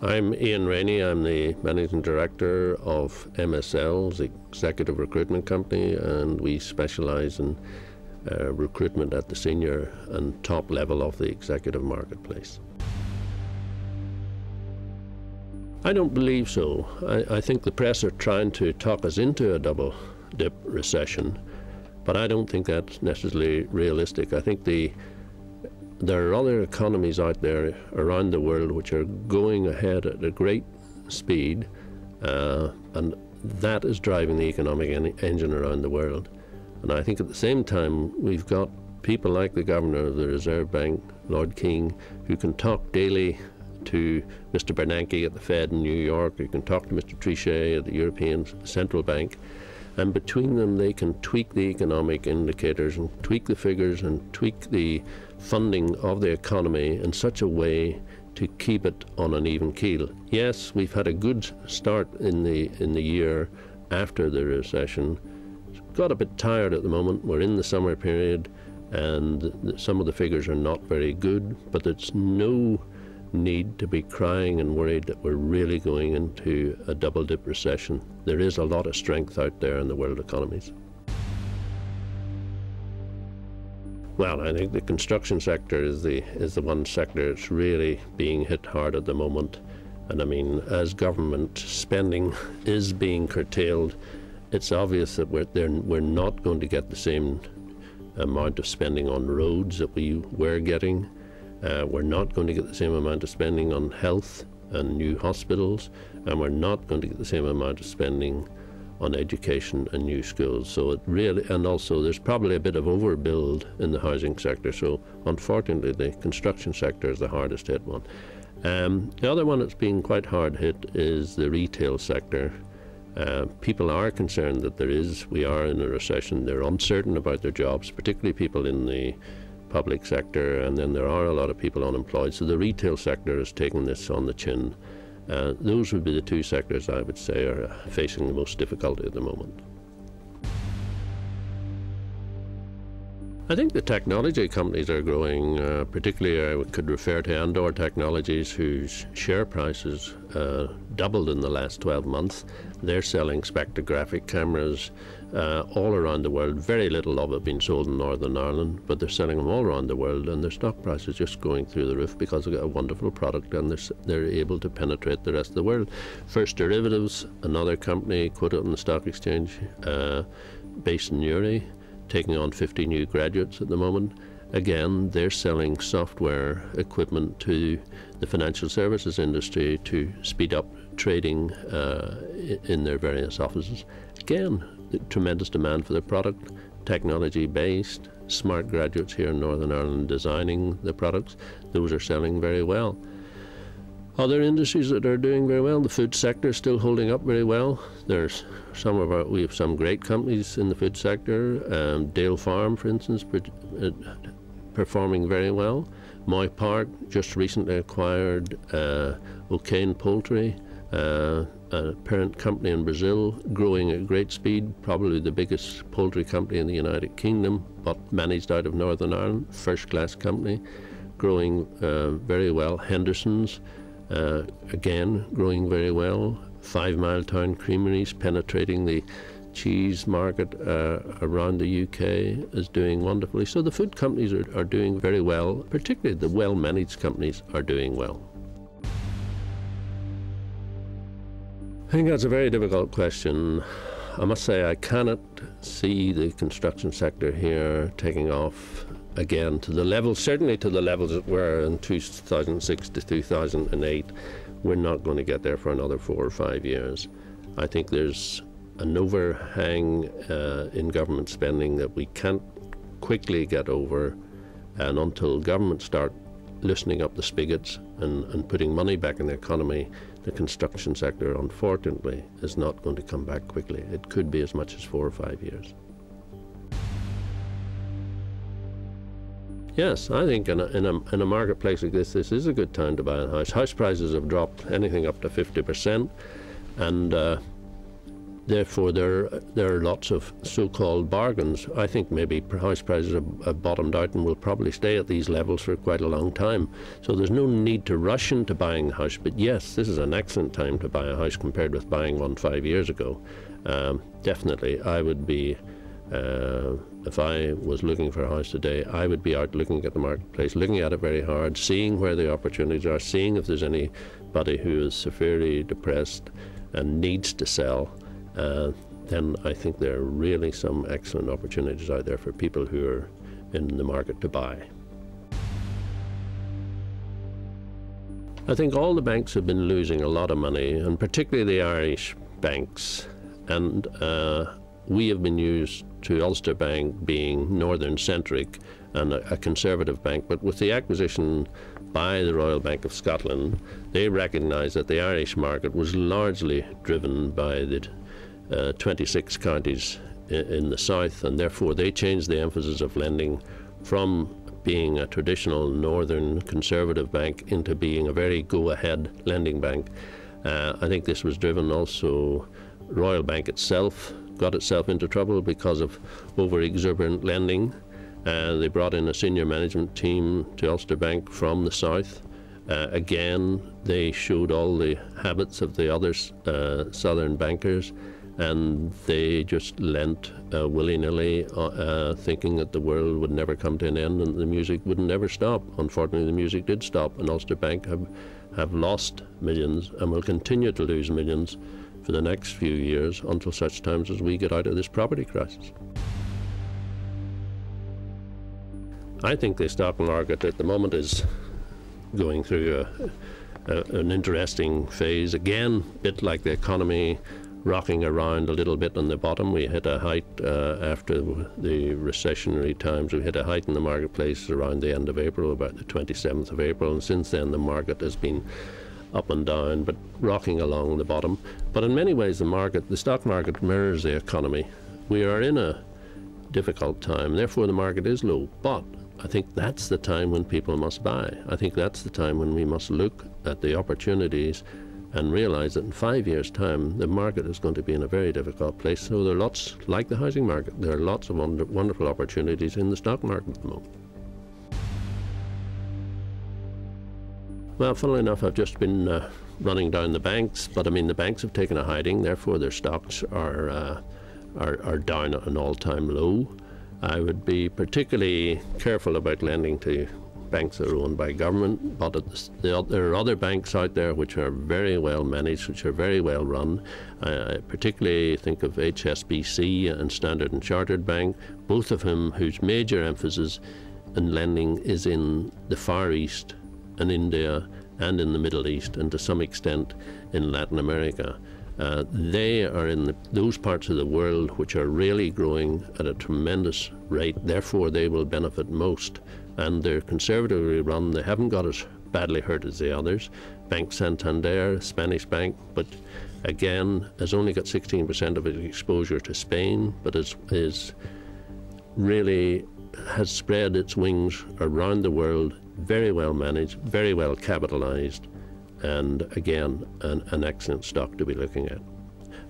I'm Ian Rainey. I'm the Managing Director of MSL, the Executive Recruitment Company, and we specialise in recruitment at the senior and top level of the executive marketplace. I don't believe so. I think the press are trying to talk us into a double-dip recession, but I don't think that's necessarily realistic. I think there are other economies out there around the world which are going ahead at a great speed, and that is driving the economic engine around the world. And I think at the same time we've got people like the Governor of the Reserve Bank, Lord King, who can talk daily to Mr. Bernanke at the Fed in New York, who can talk to Mr. Trichet at the European Central Bank, and between them they can tweak the economic indicators and tweak the figures and tweak the funding of the economy in such a way to keep it on an even keel. Yes, we've had a good start in the year after the recession. Got a bit tired at the moment. We're in the summer period and some of the figures are not very good, but there's no need to be crying and worried that we're really going into a double-dip recession. There is a lot of strength out there in the world economies. Well, I think the construction sector is the one sector that's really being hit hard at the moment. And I mean, as government spending is being curtailed, it's obvious that we're not going to get the same amount of spending on roads that we were getting. We're not going to get the same amount of spending on health and new hospitals, and we're not going to get the same amount of spending on education and new schools. So it really, and also there's probably a bit of overbuild in the housing sector. So unfortunately, the construction sector is the hardest hit one. The other one that's been quite hard hit is the retail sector. People are concerned that we are in a recession. They're uncertain about their jobs, particularly people in the public sector, and then there are a lot of people unemployed. So the retail sector is taking this on the chin. Those would be the two sectors I would say are facing the most difficulty at the moment. I think the technology companies are growing, particularly I could refer to Andor Technologies, whose share prices doubled in the last 12 months. They're selling spectrographic cameras all around the world. Very little of it being sold in Northern Ireland, but they're selling them all around the world, and their stock price is just going through the roof because they've got a wonderful product and they're able to penetrate the rest of the world. First Derivatives, another company quoted on the stock exchange based in Uri, taking on 50 new graduates at the moment. Again, they're selling software equipment to the financial services industry to speed up trading in their various offices. Again, tremendous demand for the product, technology-based, smart graduates here in Northern Ireland designing the products. Those are selling very well. Other industries that are doing very well, the food sector is still holding up very well. We have some great companies in the food sector. Dale Farm, for instance, performing very well. Moy Park just recently acquired O'Kane Poultry, a parent company in Brazil, growing at great speed, probably the biggest poultry company in the United Kingdom, but managed out of Northern Ireland, first-class company, growing very well. Henderson's, again, growing very well. 5 Mile Town Creameries, penetrating the cheese market around the UK, is doing wonderfully. So the food companies are doing very well, particularly the well-managed companies are doing well. I think that's a very difficult question. I must say I cannot see the construction sector here taking off again to the levels, certainly to the levels that were in 2006 to 2008. We're not going to get there for another 4 or 5 years. I think there's an overhang in government spending that we can't quickly get over, and until government start loosening up the spigots and putting money back in the economy, the construction sector, unfortunately, is not going to come back quickly. It could be as much as 4 or 5 years. Yes, I think in a marketplace like this is a good time to buy a house. House prices have dropped anything up to 50%, and Therefore, there are lots of so-called bargains. I think maybe house prices have bottomed out and will probably stay at these levels for quite a long time. So there's no need to rush into buying a house. But yes, this is an excellent time to buy a house compared with buying one 5 years ago. Definitely, I would be, if I was looking for a house today, I would be out looking at the marketplace, looking at it very hard, seeing where the opportunities are, seeing if there's anybody who is severely depressed and needs to sell. Then I think there are really some excellent opportunities out there for people who are in the market to buy. I think all the banks have been losing a lot of money, and particularly the Irish banks. And we have been used to Ulster Bank being northern-centric and a conservative bank. But with the acquisition by the Royal Bank of Scotland, they recognised that the Irish market was largely driven by the 26 counties in the south, and therefore they changed the emphasis of lending from being a traditional northern conservative bank into being a very go-ahead lending bank. I think this was driven also, Royal Bank itself got itself into trouble because of over-exuberant lending. They brought in a senior management team to Ulster Bank from the south. Again, they showed all the habits of the other southern bankers, and they just lent willy-nilly, thinking that the world would never come to an end and the music would never stop. Unfortunately, the music did stop, and Ulster Bank have lost millions and will continue to lose millions for the next few years until such times as we get out of this property crisis. I think the stock market at the moment is going through an interesting phase. Again, a bit like the economy, rocking around a little bit on the bottom. We hit a height after the recessionary times. We hit a height in the marketplace around the end of April, about the 27th of April, and since then the market has been up and down, but rocking along the bottom. But in many ways the stock market mirrors the economy. We are in a difficult time, therefore the market is low, but I think that's the time when people must buy. I think that's the time when we must look at the opportunities and realize that in 5 years' time, the market is going to be in a very difficult place. So there are lots, like the housing market, there are lots of wonderful opportunities in the stock market at the moment. Well, funnily enough, I've just been running down the banks, but I mean, the banks have taken a hiding, therefore their stocks are down at an all-time low. I would be particularly careful about lending to banks that are owned by government, but there are other banks out there which are very well managed, which are very well run. I particularly think of HSBC and Standard & Chartered Bank, both of whom whose major emphasis in lending is in the Far East and India and in the Middle East, and to some extent in Latin America. They are in those parts of the world which are really growing at a tremendous rate, therefore they will benefit most. And they're conservatively run, they haven't got as badly hurt as the others. Bank Santander, Spanish bank, but again, has only got 16% of its exposure to Spain, but has spread its wings around the world, very well managed, very well capitalized, and again, an excellent stock to be looking at.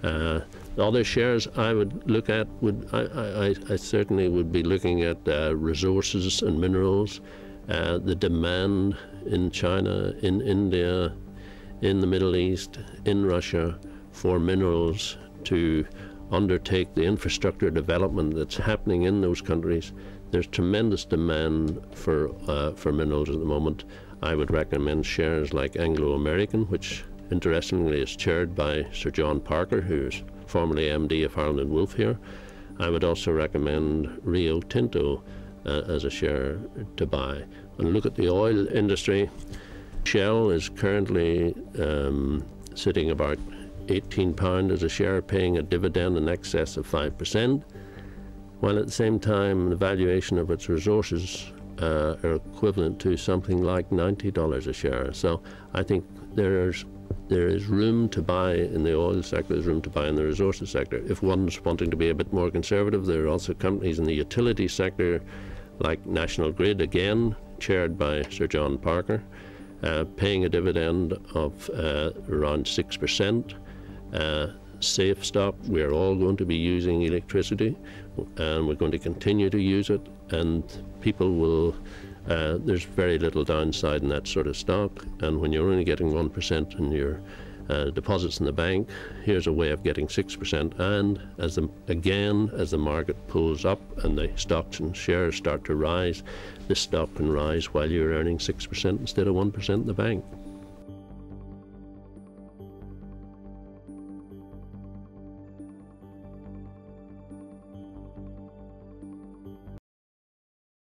The other shares I would look at, I certainly would be looking at resources and minerals, the demand in China, in India, in the Middle East, in Russia for minerals to undertake the infrastructure development that's happening in those countries. There's tremendous demand for minerals at the moment. I would recommend shares like Anglo American, which interestingly is chaired by Sir John Parker, who's formerly MD of Harland and Wolff here. I would also recommend Rio Tinto as a share to buy. And look at the oil industry. Shell is currently sitting about £18 as a share, paying a dividend in excess of 5%, while at the same time the valuation of its resources are equivalent to something like $90 a share. So I think there is room to buy in the oil sector, there's room to buy in the resources sector. If one's wanting to be a bit more conservative, there are also companies in the utility sector like National Grid, again chaired by Sir John Parker, paying a dividend of around 6%. safe stock. We're all going to be using electricity, and we're going to continue to use it, and people will, there's very little downside in that sort of stock, and when you're only getting 1% in your deposits in the bank, here's a way of getting 6%, and as the market pulls up and the stocks and shares start to rise, this stock can rise while you're earning 6% instead of 1% in the bank.